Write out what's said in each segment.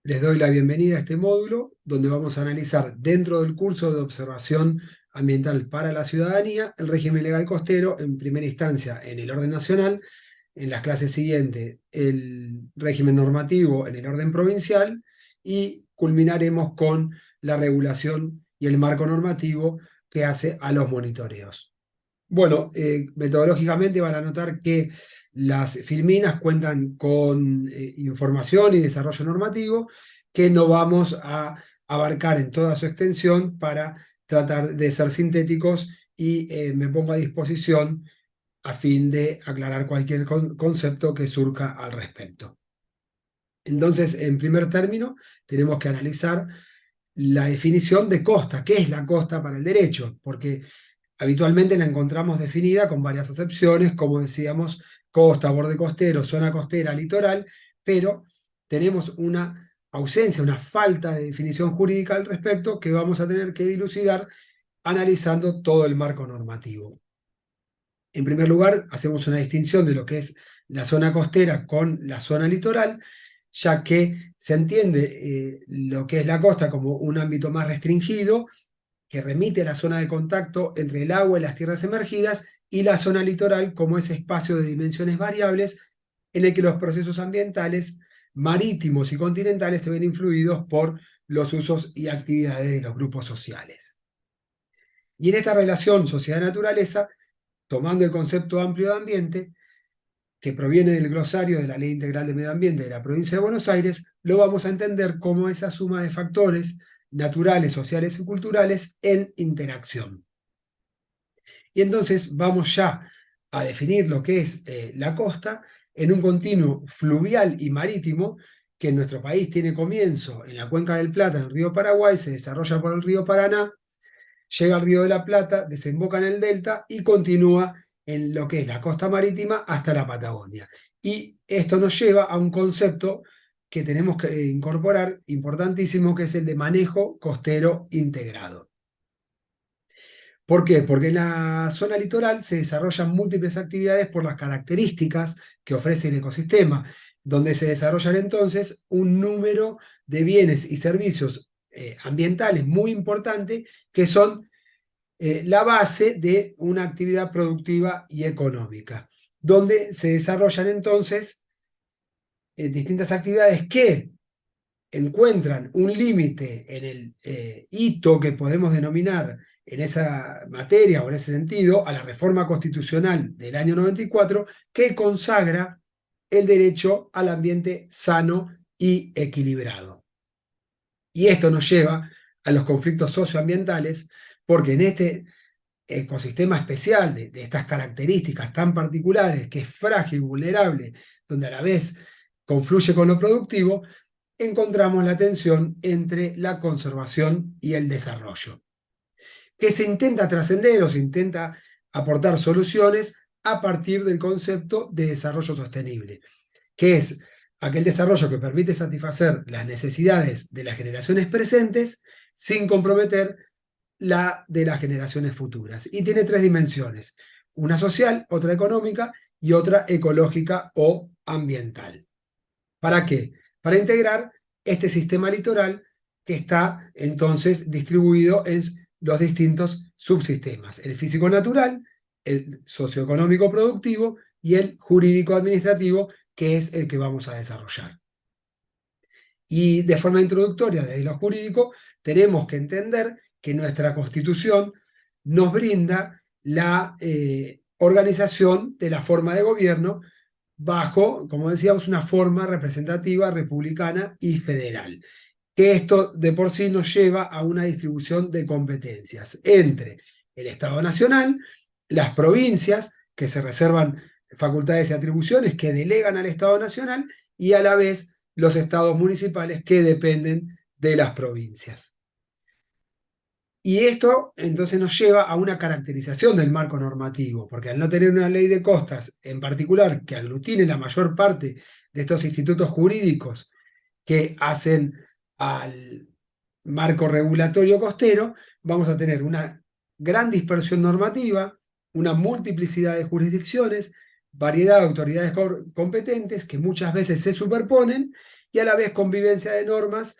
Les doy la bienvenida a este módulo donde vamos a analizar dentro del curso de observación ambiental para la ciudadanía el régimen legal costero en primera instancia en el orden nacional, en las clases siguientes el régimen normativo en el orden provincial y culminaremos con la regulación y el marco normativo que hace a los monitoreos. Bueno, metodológicamente van a notar que las filminas cuentan con información y desarrollo normativo que no vamos a abarcar en toda su extensión para tratar de ser sintéticos y me pongo a disposición a fin de aclarar cualquier concepto que surja al respecto. Entonces, en primer término, tenemos que analizar la definición de costa. ¿Qué es la costa para el derecho? Porque habitualmente la encontramos definida con varias acepciones, como decíamos, costa, borde costero, zona costera, litoral, pero tenemos una ausencia, una falta de definición jurídica al respecto que vamos a tener que dilucidar analizando todo el marco normativo. En primer lugar, hacemos una distinción de lo que es la zona costera con la zona litoral, ya que se entiende lo que es la costa como un ámbito más restringido que remite a la zona de contacto entre el agua y las tierras emergidas, y la zona litoral como ese espacio de dimensiones variables en el que los procesos ambientales marítimos y continentales se ven influidos por los usos y actividades de los grupos sociales. Y en esta relación sociedad-naturaleza, tomando el concepto amplio de ambiente, que proviene del glosario de la Ley Integral de Medio Ambiente de la Provincia de Buenos Aires, lo vamos a entender como esa suma de factores naturales, sociales y culturales en interacción. Y entonces vamos ya a definir lo que es la costa en un continuo fluvial y marítimo que en nuestro país tiene comienzo en la cuenca del Plata, en el río Paraguay, se desarrolla por el río Paraná, llega al río de la Plata, desemboca en el delta y continúa en lo que es la costa marítima hasta la Patagonia. Y esto nos lleva a un concepto que tenemos que incorporar, importantísimo, que es el de manejo costero integrado. ¿Por qué? Porque en la zona litoral se desarrollan múltiples actividades por las características que ofrece el ecosistema, donde se desarrollan entonces un número de bienes y servicios ambientales muy importante que son la base de una actividad productiva y económica, donde se desarrollan entonces distintas actividades que encuentran un límite en el hito que podemos denominar en esa materia o en ese sentido a la reforma constitucional del año 94 que consagra el derecho al ambiente sano y equilibrado. Y esto nos lleva a los conflictos socioambientales porque en este ecosistema especial de estas características tan particulares, que es frágil, vulnerable, donde a la vez confluye con lo productivo, encontramos la tensión entre la conservación y el desarrollo, que se intenta trascender o se intenta aportar soluciones a partir del concepto de desarrollo sostenible, que es aquel desarrollo que permite satisfacer las necesidades de las generaciones presentes sin comprometer la de las generaciones futuras. Y tiene tres dimensiones, una social, otra económica y otra ecológica o ambiental. ¿Para qué? Para integrar este sistema litoral que está entonces distribuido en los distintos subsistemas, el físico-natural, el socioeconómico productivo y el jurídico-administrativo, que es el que vamos a desarrollar. Y de forma introductoria, desde lo jurídico, tenemos que entender que nuestra Constitución nos brinda la organización de la forma de gobierno bajo, como decíamos, una forma representativa, republicana y federal. Que esto de por sí nos lleva a una distribución de competencias entre el Estado Nacional, las provincias, que se reservan facultades y atribuciones que delegan al Estado Nacional, y a la vez los estados municipales que dependen de las provincias. Y esto entonces nos lleva a una caracterización del marco normativo, porque al no tener una ley de costas en particular que aglutine la mayor parte de estos institutos jurídicos que hacen al marco regulatorio costero, vamos a tener una gran dispersión normativa, una multiplicidad de jurisdicciones, variedad de autoridades competentes que muchas veces se superponen y a la vez convivencia de normas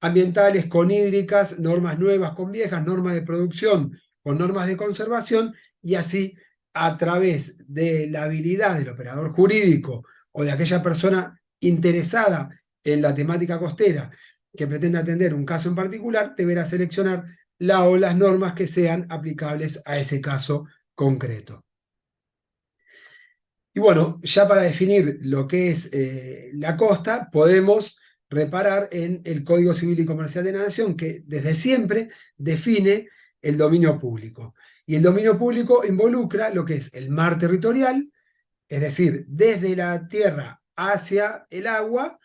ambientales con hídricas, normas nuevas con viejas, normas de producción con normas de conservación, y así a través de la habilidad del operador jurídico o de aquella persona interesada en la temática costera que pretende atender un caso en particular, deberá seleccionar la o las normas que sean aplicables a ese caso concreto. Y bueno, ya para definir lo que es la costa, podemos reparar en el Código Civil y Comercial de la Nación, que desde siempre define el dominio público. Y el dominio público involucra lo que es el mar territorial, es decir, desde la tierra hacia el agua,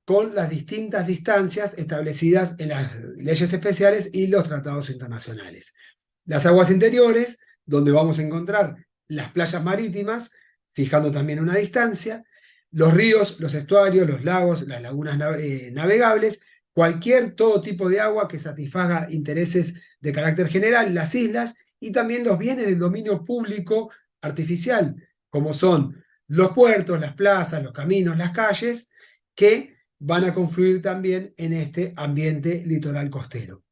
con las distintas distancias establecidas en las leyes especiales y los tratados internacionales. Las aguas interiores, donde vamos a encontrar las playas marítimas, fijando también una distancia, los ríos, los estuarios, los lagos, las lagunas navegables, todo tipo de agua que satisfaga intereses de carácter general, las islas, y también los bienes del dominio público artificial, como son los puertos, las plazas, los caminos, las calles, que van a confluir también en este ambiente litoral costero.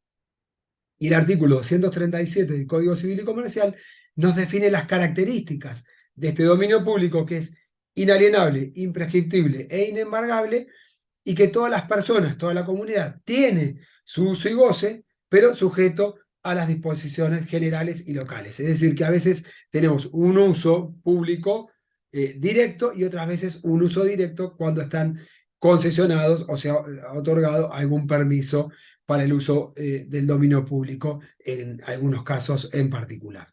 Y el artículo 237 del Código Civil y Comercial nos define las características de este dominio público, que es inalienable, imprescriptible e inembargable, y que todas las personas, toda la comunidad tiene su uso y goce, pero sujeto a las disposiciones generales y locales. Es decir, que a veces tenemos un uso público directo y otras veces un uso directo cuando están concesionados o se ha otorgado algún permiso para el uso del dominio público en algunos casos en particular.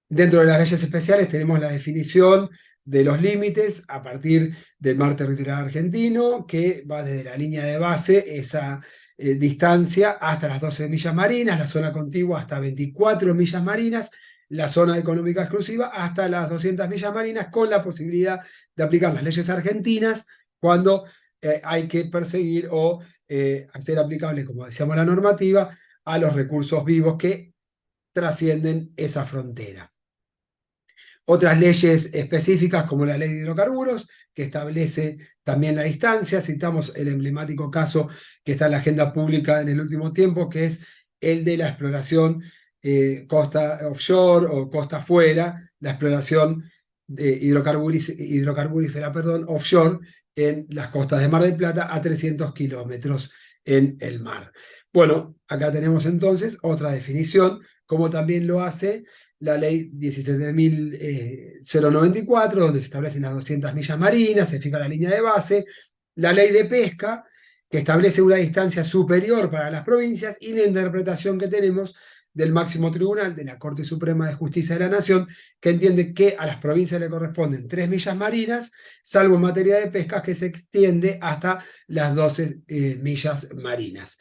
Dentro de las leyes especiales tenemos la definición de los límites a partir del mar territorial argentino, que va desde la línea de base, esa distancia, hasta las 12 millas marinas, la zona contigua hasta 24 millas marinas, la zona económica exclusiva hasta las 200 millas marinas, con la posibilidad de aplicar las leyes argentinas cuando hay que perseguir o hacer aplicable, como decíamos, la normativa a los recursos vivos que trascienden esa frontera. Otras leyes específicas, como la ley de hidrocarburos, que establece también la distancia. Citamos el emblemático caso que está en la agenda pública en el último tiempo, que es el de la exploración costa offshore o costa afuera, la exploración de hidrocarburífera, offshore, en las costas de Mar del Plata a 300 kilómetros en el mar. Bueno, acá tenemos entonces otra definición, como también lo hace la ley 17.094, donde se establecen las 200 millas marinas, se fija la línea de base, la ley de pesca, que establece una distancia superior para las provincias, y la interpretación que tenemos del máximo tribunal de la Corte Suprema de Justicia de la Nación, que entiende que a las provincias le corresponden 3 millas marinas, salvo en materia de pesca, que se extiende hasta las 12 millas marinas.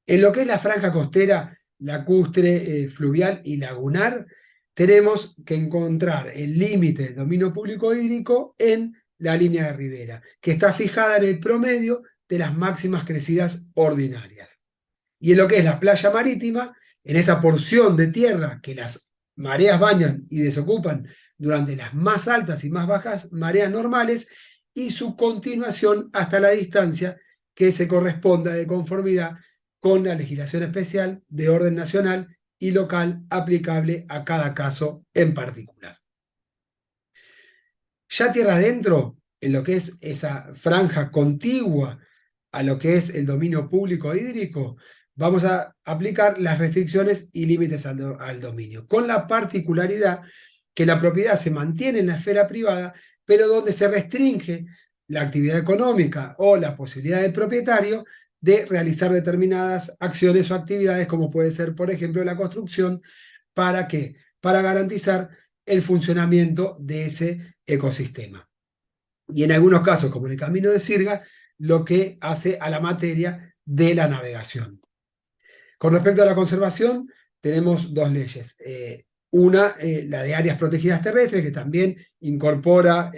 En lo que es la franja costera, lacustre, fluvial y lagunar, tenemos que encontrar el límite del dominio público hídrico en la línea de ribera, que está fijada en el promedio de las máximas crecidas ordinarias. Y en lo que es la playa marítima, en esa porción de tierra que las mareas bañan y desocupan durante las más altas y más bajas mareas normales, y su continuación hasta la distancia que se corresponda de conformidad con la legislación especial de orden nacional y local aplicable a cada caso en particular. Ya tierra adentro, en lo que es esa franja contigua a lo que es el dominio público hídrico, vamos a aplicar las restricciones y límites al dominio, con la particularidad que la propiedad se mantiene en la esfera privada, pero donde se restringe la actividad económica o la posibilidad del propietario de realizar determinadas acciones o actividades, como puede ser, por ejemplo, la construcción. ¿Para qué? Para garantizar el funcionamiento de ese ecosistema. Y en algunos casos, como en el Camino de Sirga, lo que hace a la materia de la navegación. Con respecto a la conservación, tenemos dos leyes. Una, la de áreas protegidas terrestres, que también incorpora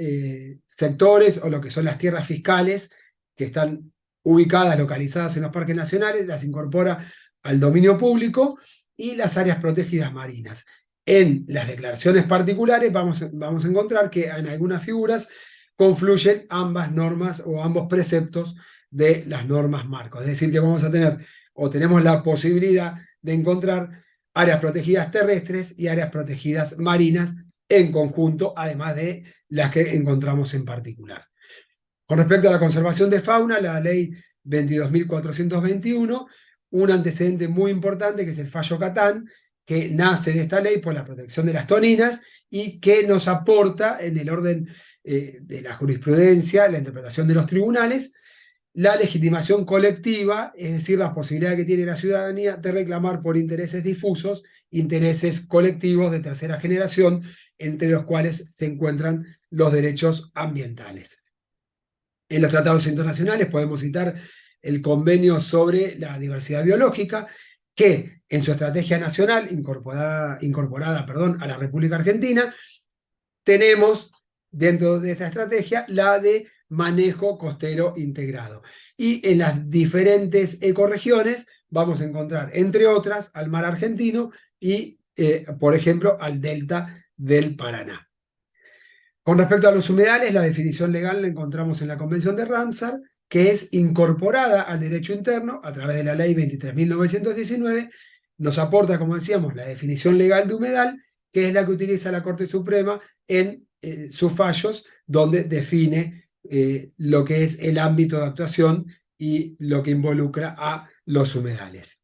sectores o lo que son las tierras fiscales que están ubicadas, localizadas en los parques nacionales, las incorpora al dominio público, y las áreas protegidas marinas. En las declaraciones particulares vamos a encontrar que en algunas figuras, confluyen ambas normas o ambos preceptos de las normas marcos. Es decir, que vamos a tener o tenemos la posibilidad de encontrar áreas protegidas terrestres y áreas protegidas marinas en conjunto, además de las que encontramos en particular. Con respecto a la conservación de fauna, la ley 22.421, un antecedente muy importante que es el fallo Catán, que nace de esta ley por la protección de las toninas y que nos aporta en el orden de la jurisprudencia, la interpretación de los tribunales, la legitimación colectiva, es decir, la posibilidad que tiene la ciudadanía de reclamar por intereses difusos, intereses colectivos de tercera generación, entre los cuales se encuentran los derechos ambientales. En los tratados internacionales podemos citar el Convenio sobre la Diversidad Biológica, que en su estrategia nacional, incorporada a la República Argentina, tenemos dentro de esta estrategia la de manejo costero integrado. Y en las diferentes ecorregiones vamos a encontrar, entre otras, al mar argentino y, por ejemplo, al delta del Paraná. Con respecto a los humedales, la definición legal la encontramos en la Convención de Ramsar, que es incorporada al derecho interno a través de la Ley 23.919, nos aporta, como decíamos, la definición legal de humedal, que es la que utiliza la Corte Suprema en sus fallos, donde define lo que es el ámbito de actuación y lo que involucra a los humedales.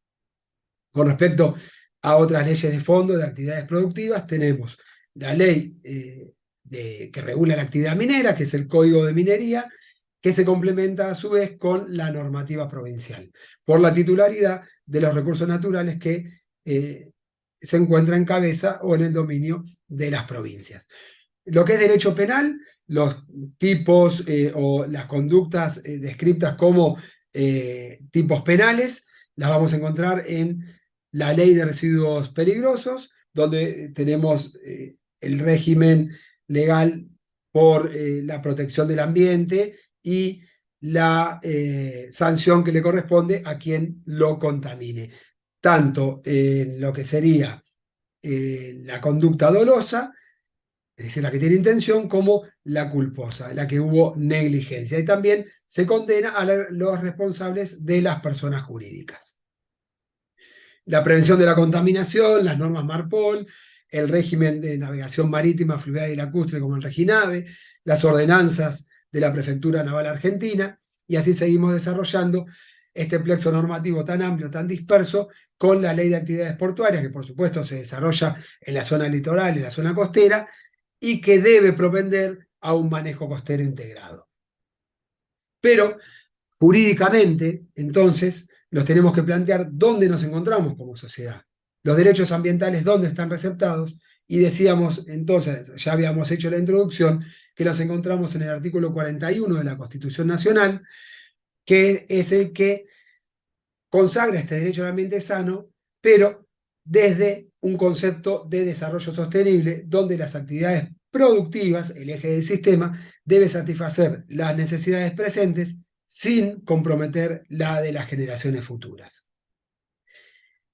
Con respecto a otras leyes de fondo de actividades productivas, tenemos la ley que regula la actividad minera, que es el Código de Minería, que se complementa a su vez con la normativa provincial, por la titularidad de los recursos naturales que se encuentra en cabeza o en el dominio de las provincias. Lo que es derecho penal, los tipos o las conductas descritas como tipos penales, las vamos a encontrar en la Ley de Residuos Peligrosos, donde tenemos el régimen legal por la protección del ambiente y la sanción que le corresponde a quien lo contamine, tanto en lo que sería la conducta dolosa, es decir, la que tiene intención, como la culposa, la que hubo negligencia. Y también se condena a los responsables de las personas jurídicas. La prevención de la contaminación, las normas MARPOL, el régimen de navegación marítima, fluvial y lacustre como el REGINAVE, las ordenanzas de la Prefectura Naval Argentina, y así seguimos desarrollando este plexo normativo tan amplio, tan disperso, con la Ley de Actividades Portuarias, que por supuesto se desarrolla en la zona litoral, en la zona costera, y que debe propender a un manejo costero integrado. Pero jurídicamente, entonces, nos tenemos que plantear dónde nos encontramos como sociedad. Los derechos ambientales, dónde están receptados, y decíamos entonces, ya habíamos hecho la introducción, que los encontramos en el artículo 41 de la Constitución Nacional, que es el que consagra este derecho al ambiente sano, pero desde un concepto de desarrollo sostenible, donde las actividades productivas, el eje del sistema, debe satisfacer las necesidades presentes sin comprometer la de las generaciones futuras.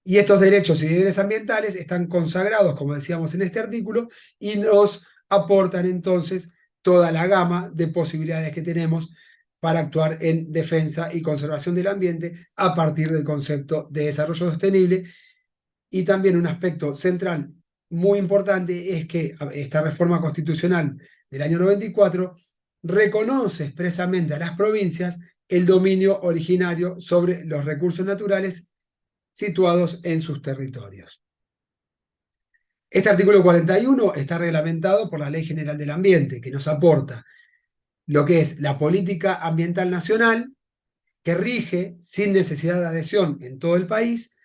Y estos derechos y deberes ambientales están consagrados, como decíamos en este artículo, y nos aportan entonces toda la gama de posibilidades que tenemos para actuar en defensa y conservación del ambiente a partir del concepto de desarrollo sostenible. Y también un aspecto central muy importante es que esta reforma constitucional del año 94 reconoce expresamente a las provincias el dominio originario sobre los recursos naturales situados en sus territorios. Este artículo 41 está reglamentado por la Ley General del Ambiente, que nos aporta lo que es la política ambiental nacional, que rige sin necesidad de adhesión en todo el país.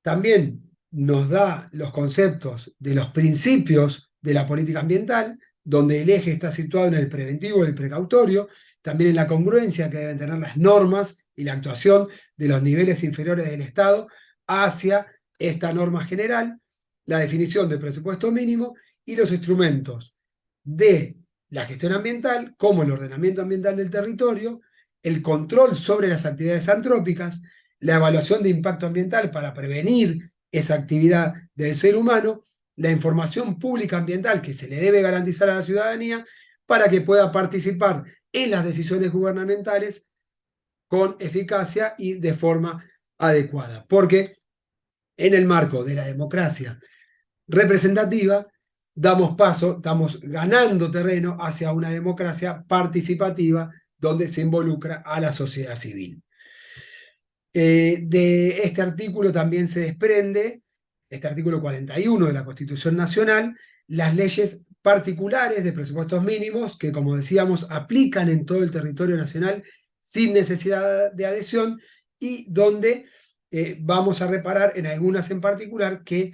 También nos da los conceptos de los principios de la política ambiental, donde el eje está situado en el preventivo y el precautorio, también en la congruencia que deben tener las normas y la actuación de los niveles inferiores del Estado hacia esta norma general, la definición del presupuesto mínimo y los instrumentos de la gestión ambiental, como el ordenamiento ambiental del territorio, el control sobre las actividades antrópicas, la evaluación de impacto ambiental para prevenir esa actividad del ser humano, la información pública ambiental que se le debe garantizar a la ciudadanía para que pueda participar en las decisiones gubernamentales con eficacia y de forma adecuada. Porque en el marco de la democracia representativa damos paso, estamos ganando terreno hacia una democracia participativa donde se involucra a la sociedad civil. De este artículo también se desprende, este artículo 41 de la Constitución Nacional, las leyes particulares de presupuestos mínimos que, como decíamos, aplican en todo el territorio nacional sin necesidad de adhesión y donde vamos a reparar en algunas en particular que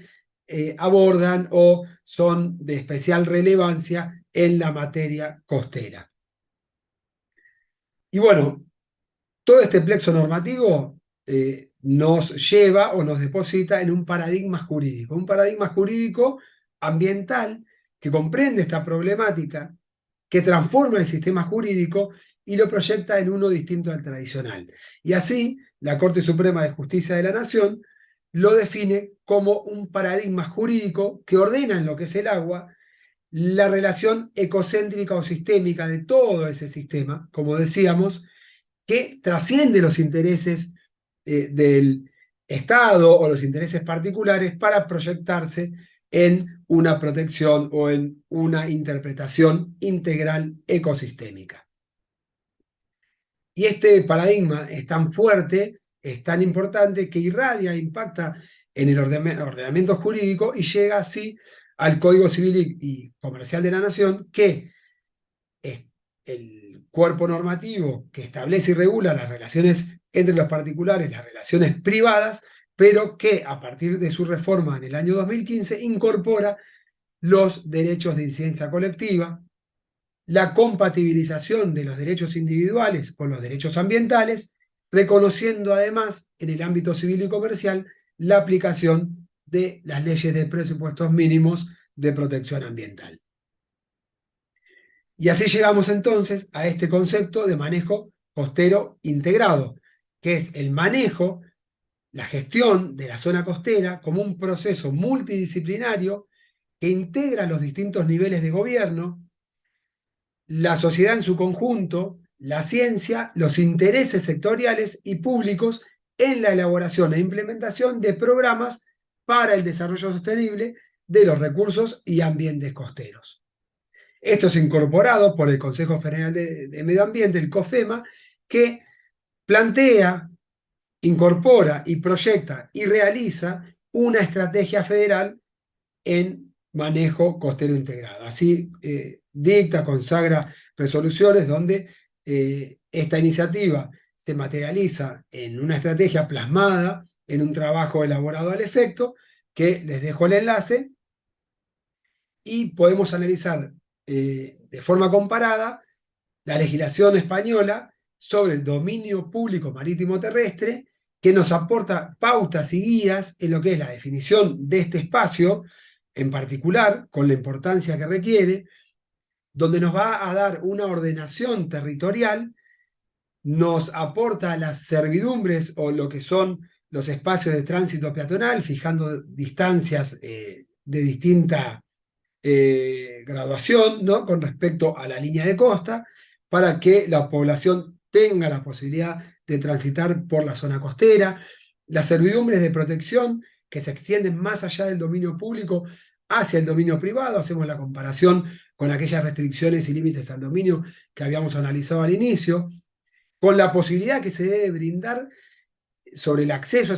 abordan o son de especial relevancia en la materia costera. Y bueno, todo este plexo normativo nos lleva o nos deposita en un paradigma jurídico ambiental que comprende esta problemática, que transforma el sistema jurídico y lo proyecta en uno distinto al tradicional. Y así, la Corte Suprema de Justicia de la Nación lo define como un paradigma jurídico que ordena en lo que es el agua la relación ecocéntrica o sistémica de todo ese sistema, como decíamos, que trasciende los intereses del Estado o los intereses particulares para proyectarse en una protección o en una interpretación integral ecosistémica. Y este paradigma es tan fuerte, es tan importante, que irradia e impacta en el ordenamiento jurídico y llega así al Código Civil y Comercial de la Nación, que es el cuerpo normativo que establece y regula las relaciones entre los particulares, las relaciones privadas, pero que a partir de su reforma en el año 2015 incorpora los derechos de incidencia colectiva, la compatibilización de los derechos individuales con los derechos ambientales, reconociendo además en el ámbito civil y comercial la aplicación de las leyes de presupuestos mínimos de protección ambiental. Y así llegamos entonces a este concepto de manejo costero integrado, que es el manejo, la gestión de la zona costera como un proceso multidisciplinario que integra los distintos niveles de gobierno, la sociedad en su conjunto, la ciencia, los intereses sectoriales y públicos en la elaboración e implementación de programas para el desarrollo sostenible de los recursos y ambientes costeros. Esto es incorporado por el Consejo Federal de Medio Ambiente, el COFEMA, que plantea, incorpora y proyecta y realiza una estrategia federal en manejo costero integrado. Así dicta, consagra resoluciones donde esta iniciativa se materializa en una estrategia plasmada en un trabajo elaborado al efecto, que les dejo el enlace, y podemos analizar de forma comparada la legislación española sobre el dominio público marítimo terrestre, que nos aporta pautas y guías en lo que es la definición de este espacio, en particular, con la importancia que requiere, donde nos va a dar una ordenación territorial, nos aporta las servidumbres o lo que son los espacios de tránsito peatonal, fijando distancias de distinta graduación, ¿no?, con respecto a la línea de costa, para que la población tenga la posibilidad de transitar por la zona costera, las servidumbres de protección que se extienden más allá del dominio público hacia el dominio privado. Hacemos la comparación con aquellas restricciones y límites al dominio que habíamos analizado al inicio, con la posibilidad que se debe brindar sobre el acceso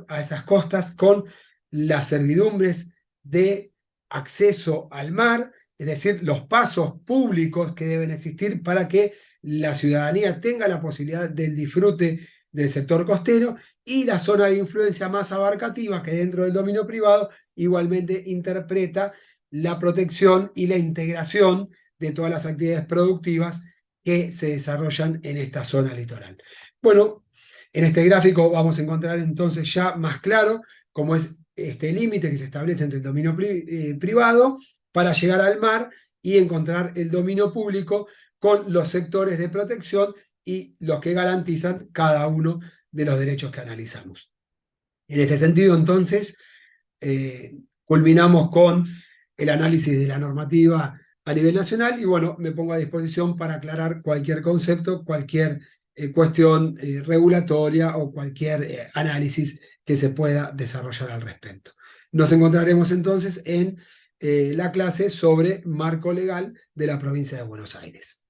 a esas costas con las servidumbres de acceso al mar, es decir, los pasos públicos que deben existir para que la ciudadanía tenga la posibilidad del disfrute del sector costero, y la zona de influencia más abarcativa, que dentro del dominio privado igualmente interpreta la protección y la integración de todas las actividades productivas que se desarrollan en esta zona litoral. Bueno, en este gráfico vamos a encontrar entonces ya más claro cómo es este límite que se establece entre el dominio privado para llegar al mar y encontrar el dominio público con los sectores de protección y los que garantizan cada uno de los derechos que analizamos. En este sentido, entonces, culminamos con el análisis de la normativa a nivel nacional y bueno, me pongo a disposición para aclarar cualquier concepto, cualquier cuestión regulatoria o cualquier análisis que se pueda desarrollar al respecto. Nos encontraremos entonces en la clase sobre marco legal de la provincia de Buenos Aires.